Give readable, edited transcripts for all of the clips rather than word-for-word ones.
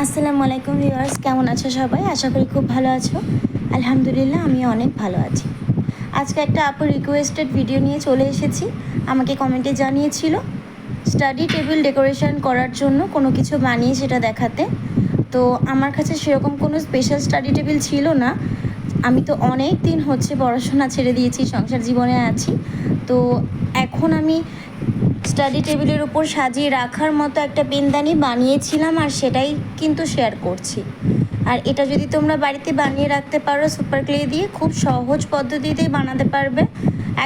আসসালামু আলাইকুম ভিউয়ার্স, কেমন আছো সবাই? আশা করি খুব ভালো আছো। আলহামদুলিল্লাহ, আমি অনেক ভালো আছি। আজকে একটা আপুর রিকোয়েস্টেড ভিডিও নিয়ে চলে এসেছি। আমাকে কমেন্টে জানিয়েছিল স্টাডি টেবিল ডেকোরেশন করার জন্য কোনো কিছু বানিয়ে সেটা দেখাতে। তো আমার কাছে সেরকম কোনো স্পেশাল স্টাডি টেবিল ছিল না। আমি তো অনেক দিন হচ্ছে পড়াশোনা ছেড়ে দিয়েছি, সংসার জীবনে আছি। তো এখন আমি স্টাডি টেবিলের উপর সাজিয়ে রাখার মতো একটা পেনদানি বানিয়েছিলাম, আর সেটাই কিন্তু শেয়ার করছি। আর এটা যদি তোমরা বাড়িতে বানিয়ে রাখতে পারো সুপার ক্লে দিয়ে, খুব সহজ পদ্ধতিতেই বানাতে পারবে,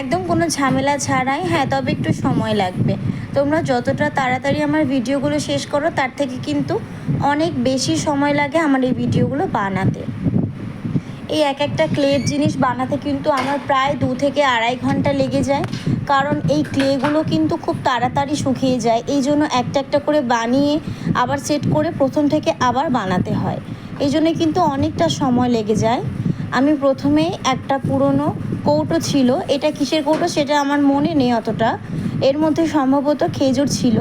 একদম কোনো ঝামেলা ছাড়াই। হ্যাঁ, তবে একটু সময় লাগবে। তোমরা যতটা তাড়াতাড়ি আমার ভিডিওগুলো শেষ করো, তার থেকে কিন্তু অনেক বেশি সময় লাগে আমার এই ভিডিওগুলো বানাতে। এই একটা ক্লের জিনিস বানাতে কিন্তু আমার প্রায় 2 থেকে আড়াই ঘন্টা লেগে যায়, কারণ এই ক্লেগুলো কিন্তু খুব তাড়াতাড়ি শুকিয়ে যায়। এই জন্য একটা করে বানিয়ে আবার সেট করে প্রথম থেকে আবার বানাতে হয়। এই জন্যে কিন্তু অনেকটা সময় লেগে যায়। আমি প্রথমে একটা পুরনো কৌটো ছিল, এটা কিসের কৌটো সেটা আমার মনে নেই অতটা, এর মধ্যে সম্ভবত খেজুর ছিল।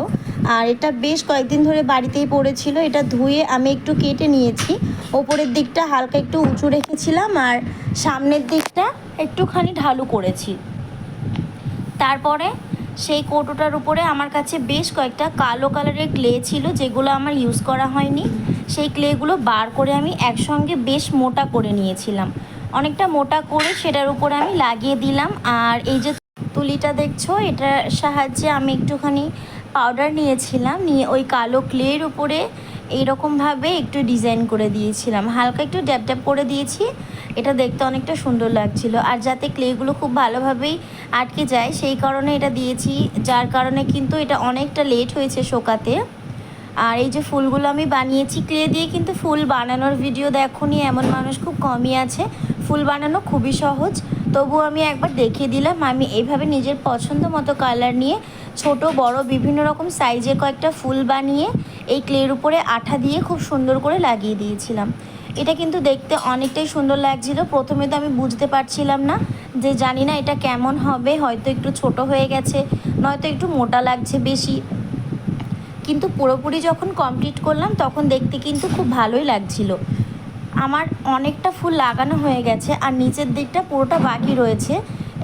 আর এটা বেশ কয়েকদিন ধরে বাড়িতেই পড়েছিল। এটা ধুয়ে আমি একটু কেটে নিয়েছি। ওপরের দিকটা হালকা একটু উঁচু রেখেছিলাম, আর সামনের দিকটা একটুখানি ঢালু করেছি। তারপরে সেই কৌটোটার উপরে আমার কাছে বেশ কয়েকটা কালো কালারের ক্লে ছিল, যেগুলো আমার ইউজ করা হয়নি। সেই ক্লেগুলো বার করে আমি একসঙ্গে বেশ মোটা করে নিয়েছিলাম। অনেকটা মোটা করে সেটার উপরে আমি লাগিয়ে দিলাম। আর এই যে তুলিটা দেখছো, এটার সাহায্যে আমি একটুখানি পাউডার নিয়েছিলাম, নিয়ে ওই কালো ক্লের উপরে এইরকমভাবে একটু ডিজাইন করে দিয়েছিলাম, হালকা একটু ড্যাপ ড্যাপ করে দিয়েছি। এটা দেখতে অনেকটা সুন্দর লাগছিল। আর যাতে ক্লেগুলো খুব ভালোভাবেই আটকে যায় সেই কারণে এটা দিয়েছি, যার কারণে কিন্তু এটা অনেকটা লেট হয়েছে শোকাতে। আর এই যে ফুলগুলো আমি বানিয়েছি ক্লে দিয়ে, কিন্তু ফুল বানানোর ভিডিও দেখোনি এমন মানুষ খুব কমই আছে। ফুল বানানো খুবই সহজ, তবুও আমি একবার দেখিয়ে দিলাম। আমি এইভাবে নিজের পছন্দ মতো কালার নিয়ে ছোট বড় বিভিন্ন রকম সাইজের কয়েকটা ফুল বানিয়ে এই ক্লের উপরে আঠা দিয়ে খুব সুন্দর করে লাগিয়ে দিয়েছিলাম। এটা কিন্তু দেখতে অনেকটাই সুন্দর লাগছিল। প্রথমে তো আমি বুঝতে পারছিলাম না, যে জানি না এটা কেমন হবে, হয়তো একটু ছোট হয়ে গেছে, নয়তো একটু মোটা লাগছে বেশি। কিন্তু পুরোপুরি যখন কমপ্লিট করলাম তখন দেখতে কিন্তু খুব ভালোই লাগছিল। আমার অনেকটা ফুল লাগানো হয়ে গেছে, আর নিচের দিকটা পুরোটা বাকি রয়েছে।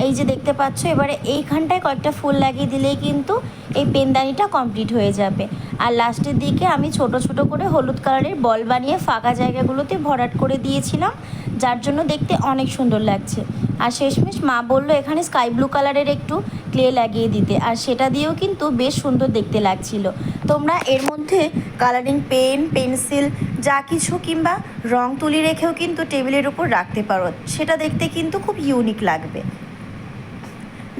এই যে দেখতে পাচ্ছ, এবারে এইখানটায় কয়েকটা ফুল লাগিয়ে দিলেই কিন্তু এই পেনদানিটা কমপ্লিট হয়ে যাবে। আর লাস্টের দিকে আমি ছোট ছোট করে হলুদ কালারের বল বানিয়ে ফাঁকা জায়গাগুলোতে ভরাট করে দিয়েছিলাম, যার জন্য দেখতে অনেক সুন্দর লাগছে। আর শেষমেশ মা বললো এখানে স্কাই ব্লু কালারের একটু ক্লে লাগিয়ে দিতে, আর সেটা দিয়েও কিন্তু বেশ সুন্দর দেখতে লাগছিল। তোমরা এর মধ্যে কালারিং পেন, পেন্সিল যা কিছু কিংবা রং তুলি রেখেও কিন্তু টেবিলের উপর রাখতে পারো, সেটা দেখতে কিন্তু খুব ইউনিক লাগবে।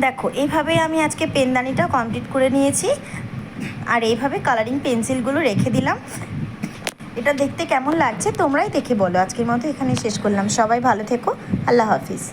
দেখো, এইভাবেই আমি আজকে পেনদানিটা কমপ্লিট করে নিয়েছি। আর এইভাবে কালারিং পেন্সিলগুলো রেখে দিলাম। এটা দেখতে কেমন লাগছে তোমরাই দেখে বলো। আজকের মতো এখানে শেষ করলাম। সবাই ভালো থেকো। আল্লাহ হাফিজ।